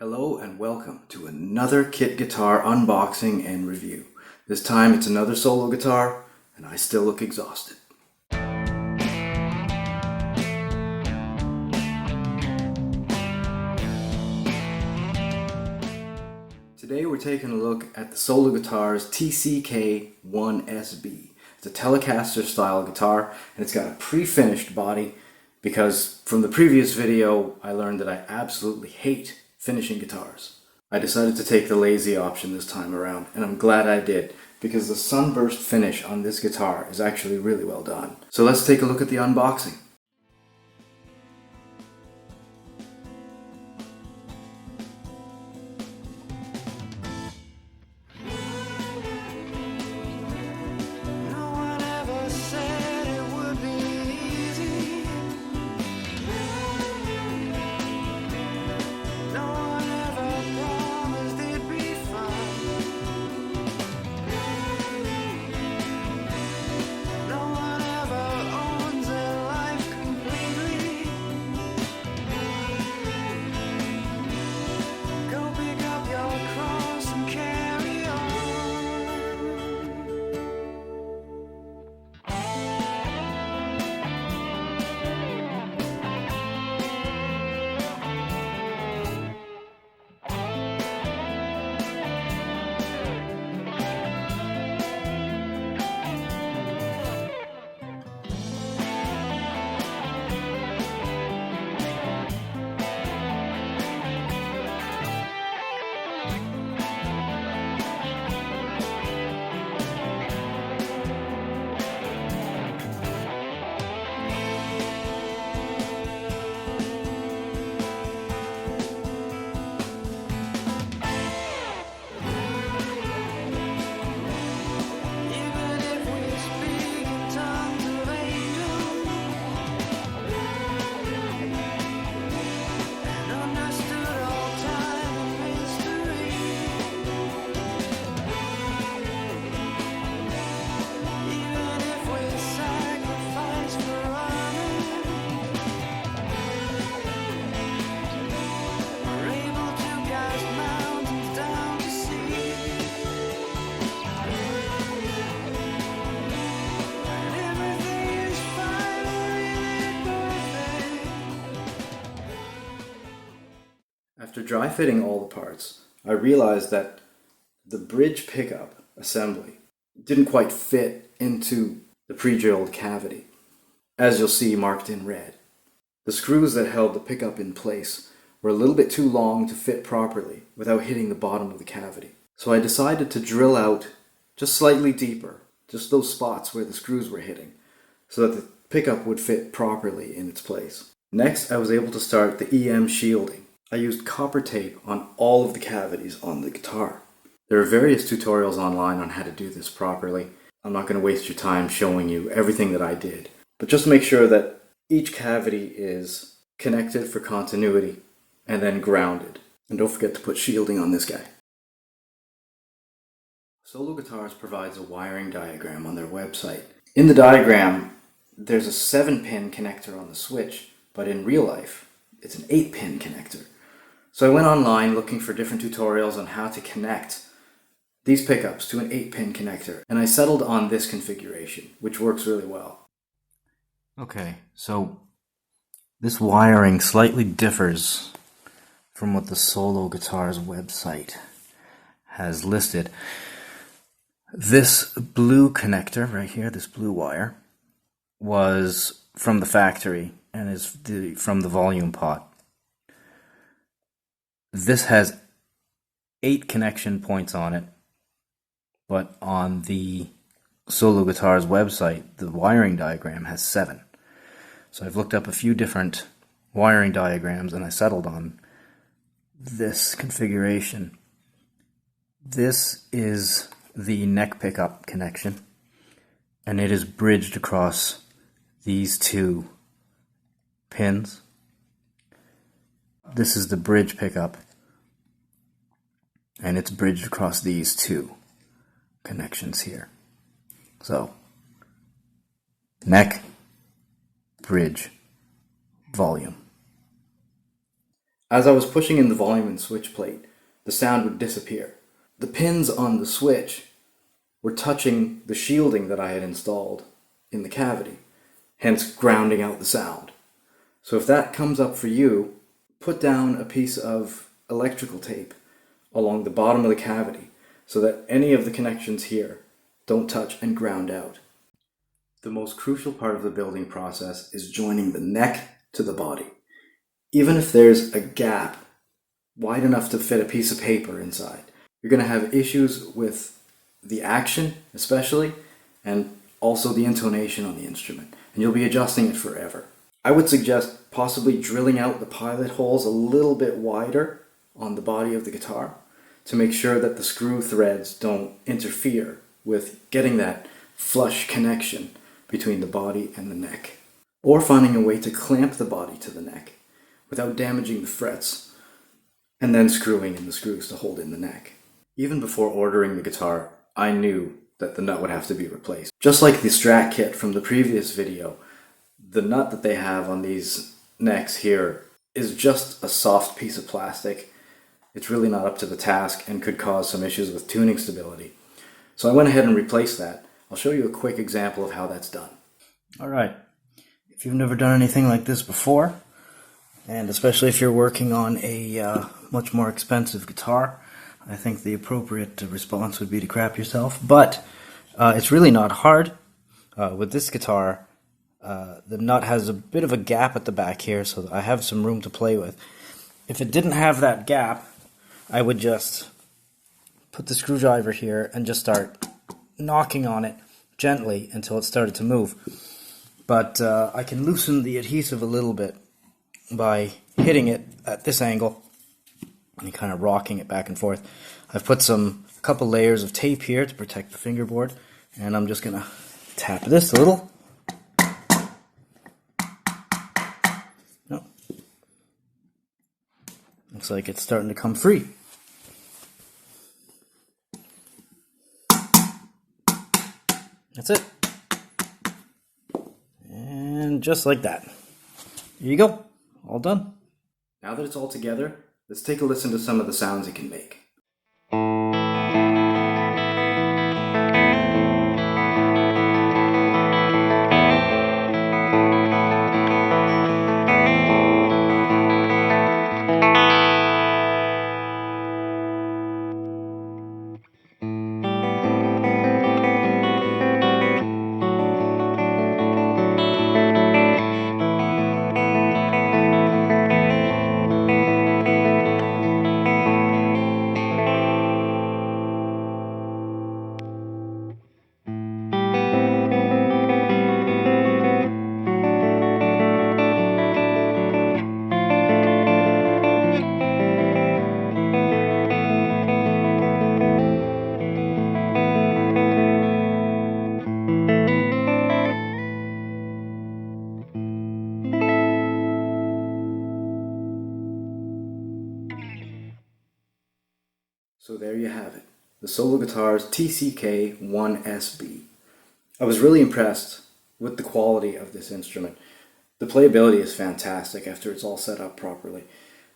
Hello and welcome to another kit guitar unboxing and review. This time it's another solo guitar and I still look exhausted. Today we're taking a look at the solo guitar's TCK-1SB. It's a Telecaster style guitar and it's got a pre-finished body because from the previous video I learned that I absolutely hate finishing guitars. I decided to take the lazy option this time around, and I'm glad I did, because the sunburst finish on this guitar is actually really well done. So let's take a look at the unboxing. After dry fitting all the parts, I realized that the bridge pickup assembly didn't quite fit into the pre-drilled cavity, as you'll see marked in red. The screws that held the pickup in place were a little bit too long to fit properly without hitting the bottom of the cavity. So I decided to drill out just slightly deeper, just those spots where the screws were hitting, so that the pickup would fit properly in its place. Next, I was able to start the EM shielding. I used copper tape on all of the cavities on the guitar. There are various tutorials online on how to do this properly. I'm not going to waste your time showing you everything that I did, but just make sure that each cavity is connected for continuity and then grounded. And don't forget to put shielding on this guy. Solo Guitars provides a wiring diagram on their website. In the diagram, there's a 7-pin connector on the switch, but in real life, it's an 8-pin connector. So I went online looking for different tutorials on how to connect these pickups to an 8-pin connector, and I settled on this configuration, which works really well. Okay, so this wiring slightly differs from what the Solo Guitars website has listed. This blue connector right here, this blue wire, was from the factory and is from the volume pot. This has 8 connection points on it, but on the Solo Guitars website, the wiring diagram has 7. So I've looked up a few different wiring diagrams and I settled on this configuration. This is the neck pickup connection, and it is bridged across these 2 pins. This is the bridge pickup, and it's bridged across these 2 connections here. So, neck, bridge, volume. As I was pushing in the volume and switch plate, the sound would disappear. The pins on the switch were touching the shielding that I had installed in the cavity, hence grounding out the sound. So if that comes up for you, put down a piece of electrical tape along the bottom of the cavity so that any of the connections here don't touch and ground out. The most crucial part of the building process is joining the neck to the body. Even if there's a gap wide enough to fit a piece of paper inside, you're going to have issues with the action especially, and also the intonation on the instrument, and you'll be adjusting it forever. I would suggest possibly drilling out the pilot holes a little bit wider on the body of the guitar to make sure that the screw threads don't interfere with getting that flush connection between the body and the neck. Or finding a way to clamp the body to the neck without damaging the frets, and then screwing in the screws to hold in the neck. Even before ordering the guitar, I knew that the nut would have to be replaced. Just like the Strat kit from the previous video, the nut that they have on these necks here is just a soft piece of plastic. It's really not up to the task and could cause some issues with tuning stability. So I went ahead and replaced that. I'll show you a quick example of how that's done. Alright, if you've never done anything like this before, and especially if you're working on a much more expensive guitar, I think the appropriate response would be to crap yourself. But it's really not hard. With this guitar, the nut has a bit of a gap at the back here, so I have some room to play with. If it didn't have that gap, I would just put the screwdriver here and just start knocking on it gently until it started to move. But I can loosen the adhesive a little bit by hitting it at this angle and kind of rocking it back and forth. I've put a couple layers of tape here to protect the fingerboard, and I'm just gonna tap this a little. Oh. Looks like it's starting to come free. That's it. And just like that. Here you go. All done. Now that it's all together, let's take a listen to some of the sounds it can make. So there you have it, the Solo Guitar's TCK-1SB. I was really impressed with the quality of this instrument. The playability is fantastic after it's all set up properly.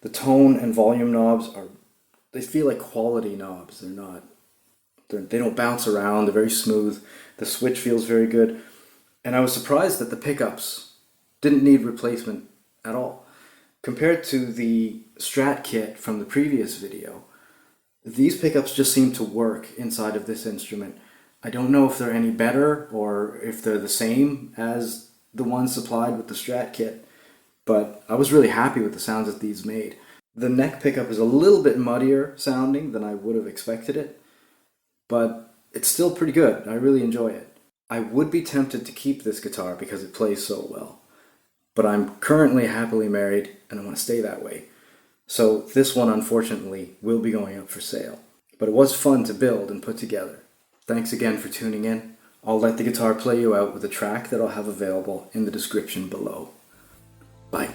The tone and volume knobs they feel like quality knobs. They don't bounce around, they're very smooth. The switch feels very good. And I was surprised that the pickups didn't need replacement at all. Compared to the Strat kit from the previous video, these pickups just seem to work inside of this instrument. I don't know if they're any better or if they're the same as the ones supplied with the Strat kit, but I was really happy with the sounds that these made. The neck pickup is a little bit muddier sounding than I would have expected it, but it's still pretty good. I really enjoy it. I would be tempted to keep this guitar because it plays so well, but I'm currently happily married and I want to stay that way. So this one, unfortunately, will be going up for sale. But it was fun to build and put together. Thanks again for tuning in. I'll let the guitar play you out with a track that I'll have available in the description below. Bye.